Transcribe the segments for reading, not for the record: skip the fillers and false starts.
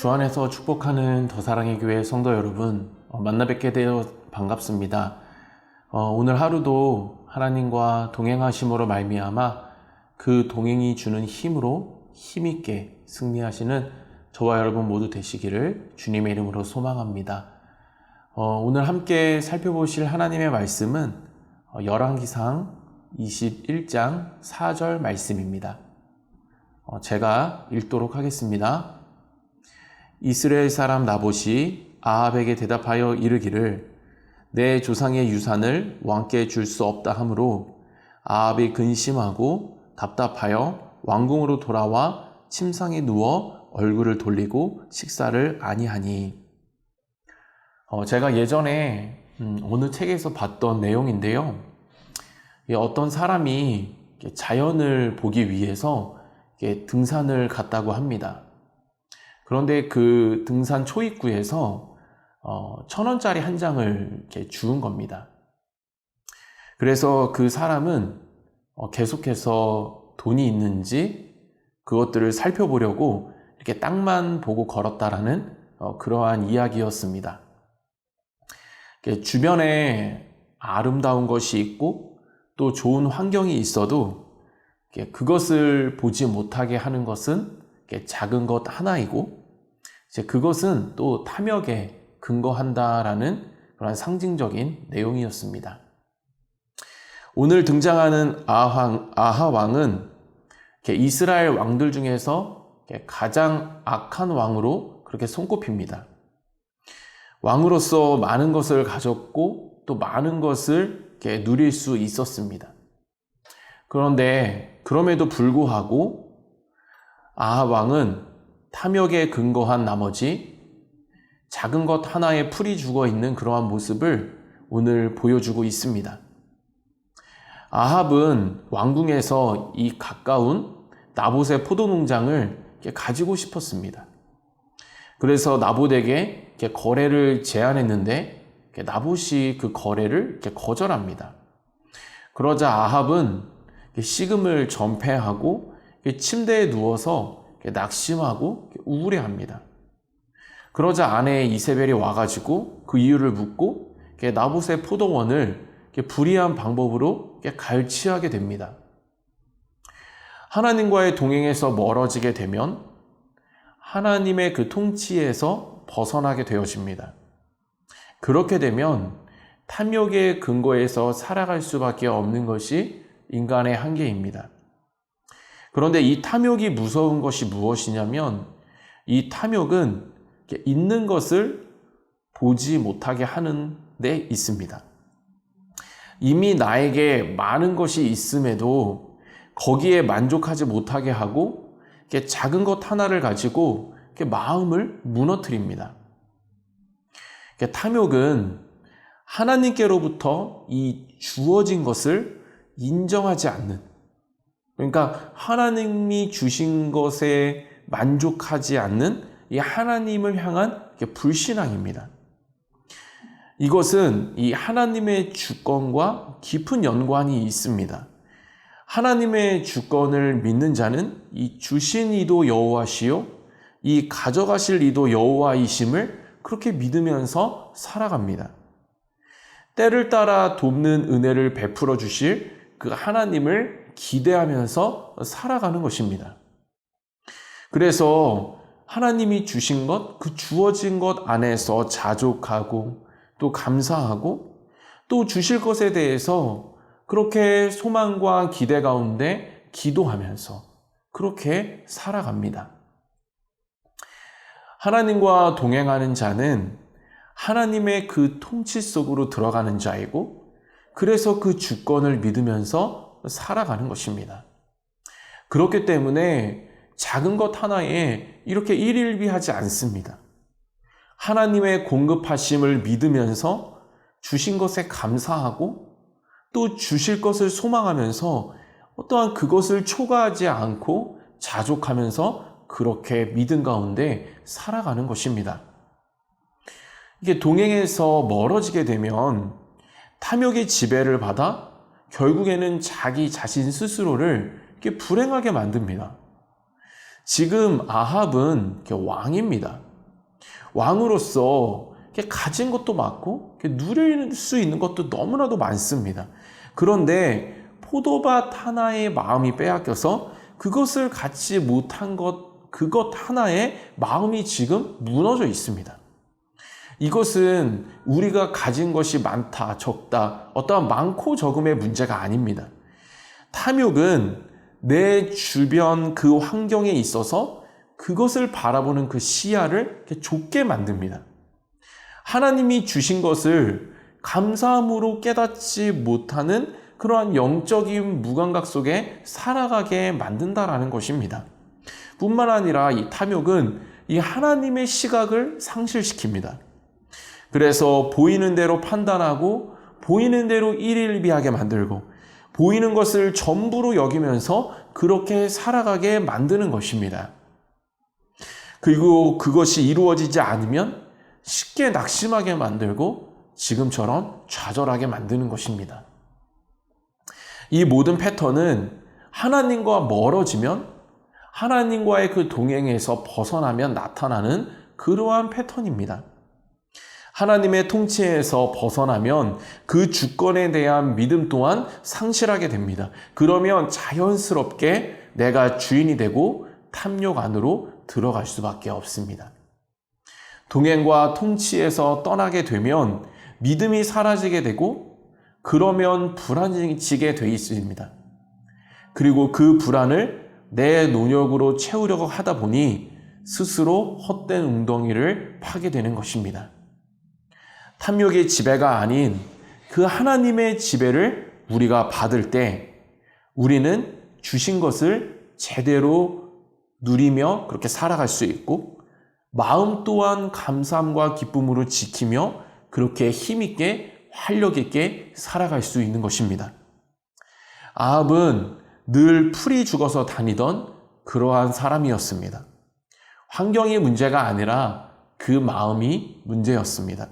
주 안에서 축복하는 더사랑의 교회 성도 여러분, 만나 뵙게 되어 반갑습니다. 오늘 하루도 하나님과 동행하심으로 말미암아 그 동행이 주는 힘으로 힘있게 승리하시는 저와 여러분 모두 되시기를 주님의 이름으로 소망합니다. 오늘 함께 살펴보실 하나님의 말씀은 열왕기상 21장 4절 말씀입니다. 제가 읽도록 하겠습니다. 이스라엘 사람 나봇이 아합에게 대답하여 이르기를 내 조상의 유산을 왕께 줄 수 없다 하므로 아합이 근심하고 답답하여 왕궁으로 돌아와 침상에 누워 얼굴을 돌리고 식사를 아니하니. 제가 예전에 어느 책에서 봤던 내용인데요. 어떤 사람이 자연을 보기 위해서 등산을 갔다고 합니다. 그런데 그 등산 초입구에서 1,000원짜리 한 장을 이렇게 주운 겁니다. 그래서 그 사람은 계속해서 돈이 있는지 그것들을 살펴보려고 이렇게 땅만 보고 걸었다라는 그러한 이야기였습니다. 주변에 아름다운 것이 있고 또 좋은 환경이 있어도 그것을 보지 못하게 하는 것은 작은 것 하나이고 그것은 또 탐욕에 근거한다라는 그런 상징적인 내용이었습니다. 오늘 등장하는 아하 왕은 이스라엘 왕들 중에서 가장 악한 왕으로 그렇게 손꼽힙니다. 왕으로서 많은 것을 가졌고 또 많은 것을 누릴 수 있었습니다. 그런데 그럼에도 불구하고 아합 왕은 탐욕에 근거한 나머지 작은 것 하나에 풀이 죽어 있는 그러한 모습을 오늘 보여주고 있습니다. 아합은 왕궁에서 이 가까운 나봇의 포도농장을 가지고 싶었습니다. 그래서 나봇에게 거래를 제안했는데 나봇이 그 거래를 거절합니다. 그러자 아합은 식음을 전폐하고 침대에 누워서 낙심하고 우울해합니다. 그러자 아내 이세벨이 와가지고 그 이유를 묻고 나봇의 포도원을 불의한 방법으로 갈취하게 됩니다. 하나님과의 동행에서 멀어지게 되면 하나님의 그 통치에서 벗어나게 되어집니다. 그렇게 되면 탐욕의 근거에서 살아갈 수밖에 없는 것이 인간의 한계입니다. 그런데 이 탐욕이 무서운 것이 무엇이냐면 이 탐욕은 있는 것을 보지 못하게 하는 데 있습니다. 이미 나에게 많은 것이 있음에도 거기에 만족하지 못하게 하고 작은 것 하나를 가지고 마음을 무너뜨립니다. 탐욕은 하나님께로부터 이 주어진 것을 인정하지 않는, 그러니까 하나님이 주신 것에 만족하지 않는 이 하나님을 향한 불신앙입니다. 이것은 이 하나님의 주권과 깊은 연관이 있습니다. 하나님의 주권을 믿는 자는 이 주신 이도 여호와시요 이 가져가실 이도 여호와이심을 그렇게 믿으면서 살아갑니다. 때를 따라 돕는 은혜를 베풀어 주실 그 하나님을 기대하면서 살아가는 것입니다. 그래서 하나님이 주신 것, 그 주어진 것 안에서 자족하고 또 감사하고 또 주실 것에 대해서 그렇게 소망과 기대 가운데 기도하면서 그렇게 살아갑니다. 하나님과 동행하는 자는 하나님의 그 통치 속으로 들어가는 자이고 그래서 그 주권을 믿으면서 살아가는 것입니다. 그렇기 때문에 작은 것 하나에 이렇게 일일비하지 않습니다. 하나님의 공급하심을 믿으면서 주신 것에 감사하고 또 주실 것을 소망하면서 어떠한 그것을 초과하지 않고 자족하면서 그렇게 믿음 가운데 살아가는 것입니다. 이게 동행에서 멀어지게 되면 탐욕의 지배를 받아 결국에는 자기 자신 스스로를 이렇게 불행하게 만듭니다. 지금 아합은 왕입니다. 왕으로서 가진 것도 많고 누릴 수 있는 것도 너무나도 많습니다. 그런데 포도밭 하나의 마음이 빼앗겨서 그것을 갖지 못한 그것 하나에 마음이 지금 무너져 있습니다. 이것은 우리가 가진 것이 많다, 적다, 어떠한 많고 적음의 문제가 아닙니다. 탐욕은 내 주변 그 환경에 있어서 그것을 바라보는 그 시야를 좁게 만듭니다. 하나님이 주신 것을 감사함으로 깨닫지 못하는 그러한 영적인 무감각 속에 살아가게 만든다라는 것입니다. 뿐만 아니라 이 탐욕은 이 하나님의 시각을 상실시킵니다. 그래서 보이는 대로 판단하고 보이는 대로 일일비하게 만들고 보이는 것을 전부로 여기면서 그렇게 살아가게 만드는 것입니다. 그리고 그것이 이루어지지 않으면 쉽게 낙심하게 만들고 지금처럼 좌절하게 만드는 것입니다. 이 모든 패턴은 하나님과 멀어지면 하나님과의 그 동행에서 벗어나면 나타나는 그러한 패턴입니다. 하나님의 통치에서 벗어나면 그 주권에 대한 믿음 또한 상실하게 됩니다. 그러면 자연스럽게 내가 주인이 되고 탐욕 안으로 들어갈 수밖에 없습니다. 동행과 통치에서 떠나게 되면 믿음이 사라지게 되고 그러면 불안해지게 돼 있습니다. 그리고 그 불안을 내 노력으로 채우려고 하다 보니 스스로 헛된 웅덩이를 파게 되는 것입니다. 탐욕의 지배가 아닌 그 하나님의 지배를 우리가 받을 때 우리는 주신 것을 제대로 누리며 그렇게 살아갈 수 있고 마음 또한 감사함과 기쁨으로 지키며 그렇게 힘있게 활력있게 살아갈 수 있는 것입니다. 아합은 늘 풀이 죽어서 다니던 그러한 사람이었습니다. 환경이 문제가 아니라 그 마음이 문제였습니다.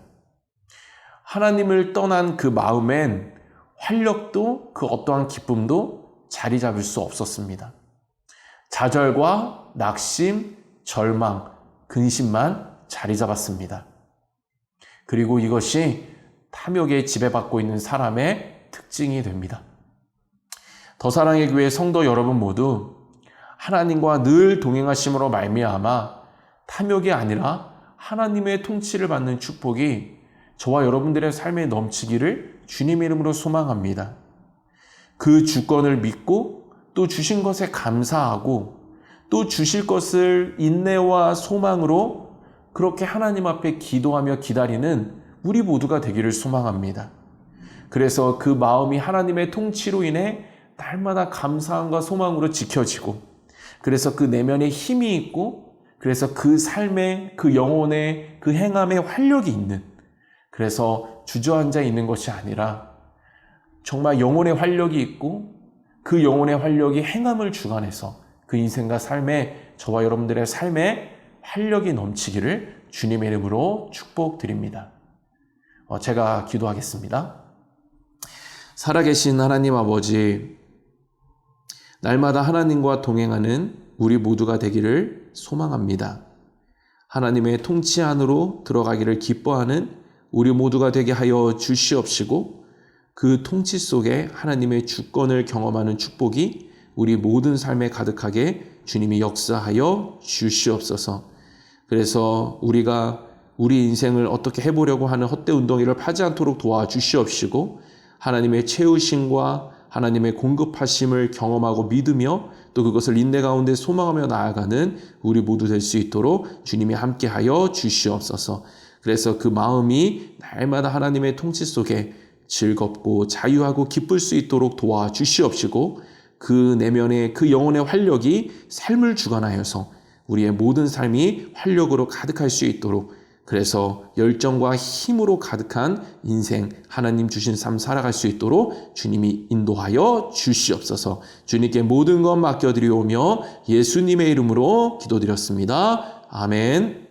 하나님을 떠난 그 마음엔 활력도 그 어떠한 기쁨도 자리 잡을 수 없었습니다. 좌절과 낙심, 절망, 근심만 자리 잡았습니다. 그리고 이것이 탐욕에 지배받고 있는 사람의 특징이 됩니다. 더사랑의 교회 성도 여러분 모두 하나님과 늘 동행하심으로 말미암아 탐욕이 아니라 하나님의 통치를 받는 축복이 저와 여러분들의 삶에 넘치기를 주님의 이름으로 소망합니다. 그 주권을 믿고 또 주신 것에 감사하고 또 주실 것을 인내와 소망으로 그렇게 하나님 앞에 기도하며 기다리는 우리 모두가 되기를 소망합니다. 그래서 그 마음이 하나님의 통치로 인해 날마다 감사함과 소망으로 지켜지고 그래서 그 내면에 힘이 있고 그래서 그 삶에 그 영혼에 그 행함에 활력이 있는 그래서 주저앉아 있는 것이 아니라 정말 영혼의 활력이 있고 그 영혼의 활력이 행함을 주관해서 그 인생과 삶에 저와 여러분들의 삶에 활력이 넘치기를 주님의 이름으로 축복드립니다. 제가 기도하겠습니다. 살아계신 하나님 아버지, 날마다 하나님과 동행하는 우리 모두가 되기를 소망합니다. 하나님의 통치 안으로 들어가기를 기뻐하는 우리 모두가 되게 하여 주시옵시고 그 통치 속에 하나님의 주권을 경험하는 축복이 우리 모든 삶에 가득하게 주님이 역사하여 주시옵소서. 그래서 우리가 우리 인생을 어떻게 해보려고 하는 헛된 운동이를 파지 않도록 도와주시옵시고 하나님의 채우심과 하나님의 공급하심을 경험하고 믿으며 또 그것을 인내 가운데 소망하며 나아가는 우리 모두 될 수 있도록 주님이 함께하여 주시옵소서. 그래서 그 마음이 날마다 하나님의 통치 속에 즐겁고 자유하고 기쁠 수 있도록 도와주시옵시고 그 내면의 그 영혼의 활력이 삶을 주관하여서 우리의 모든 삶이 활력으로 가득할 수 있도록 그래서 열정과 힘으로 가득한 인생 하나님 주신 삶 살아갈 수 있도록 주님이 인도하여 주시옵소서. 주님께 모든 것 맡겨드리오며 예수님의 이름으로 기도드렸습니다. 아멘.